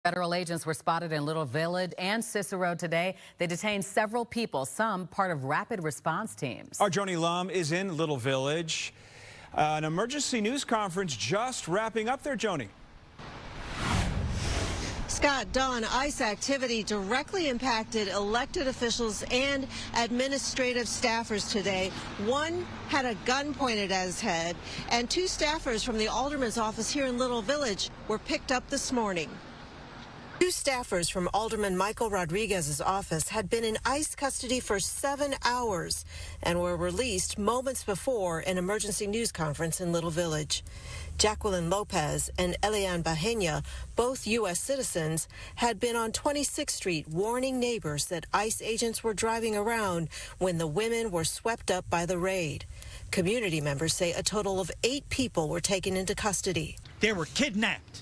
Federal agents were spotted in Little Village and Cicero today. They detained several people, some part of rapid response teams. Our Joni Lum is in Little Village. An emergency news conference just wrapping up there, Joni. Scott, Don, ICE activity directly impacted elected officials and administrative staffers today. One had a gun pointed at his head, and two staffers from the alderman's office here in Little Village were picked up this morning. Two staffers from Alderman Michael Rodriguez's office had been in ICE custody for 7 hours and were released moments before an emergency news conference in Little Village. Jacqueline Lopez and Elian Bahena, both U.S. citizens, had been on 26th Street warning neighbors that ICE agents were driving around when the women were swept up by the raid. Community members say a total of 8 people were taken into custody. They were kidnapped.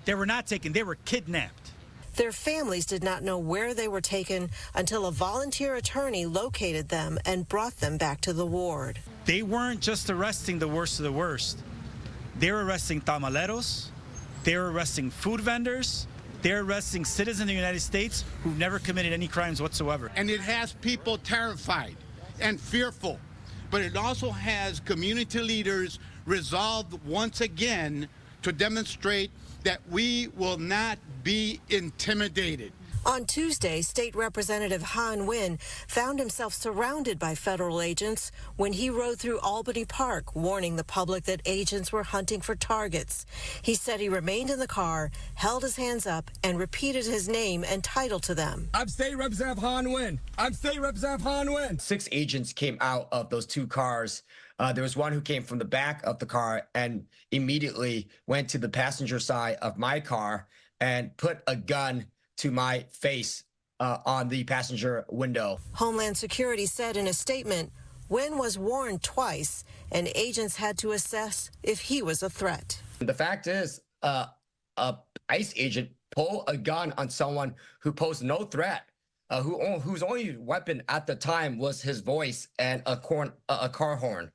They were not taken, they were kidnapped. Their families did not know where they were taken until a volunteer attorney located them and brought them back to the ward. They weren't just arresting the worst of the worst. They were arresting tamaleros, they were arresting food vendors, they're arresting citizens of the United States who've never committed any crimes whatsoever. And it has people terrified and fearful, but it also has community leaders resolved once again to demonstrate that we will not be intimidated. On Tuesday, State Representative Han Nguyen found himself surrounded by federal agents when he rode through Albany Park, warning the public that agents were hunting for targets. He said he remained in the car, held his hands up, and repeated his name and title to them. I'm State Representative Han Nguyen. I'm State Representative Han Nguyen. 6 agents came out of those 2 cars. There was one who came from the back of the car and immediately went to the passenger side of my car and put a gun to my face on the passenger window. Homeland Security said in a statement, Nguyen was warned twice, and agents had to assess if he was a threat. The fact is, a ICE agent pulled a gun on someone who posed no threat, whose only weapon at the time was his voice and a car horn.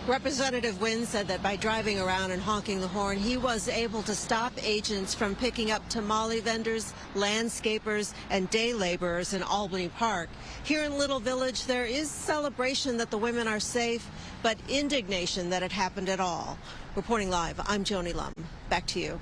Representative Nguyen said that by driving around and honking the horn, he was able to stop agents from picking up tamale vendors, landscapers, and day laborers in Albany Park. Here in Little Village, there is celebration that the women are safe, but indignation that it happened at all. Reporting live, I'm Joni Lum. Back to you.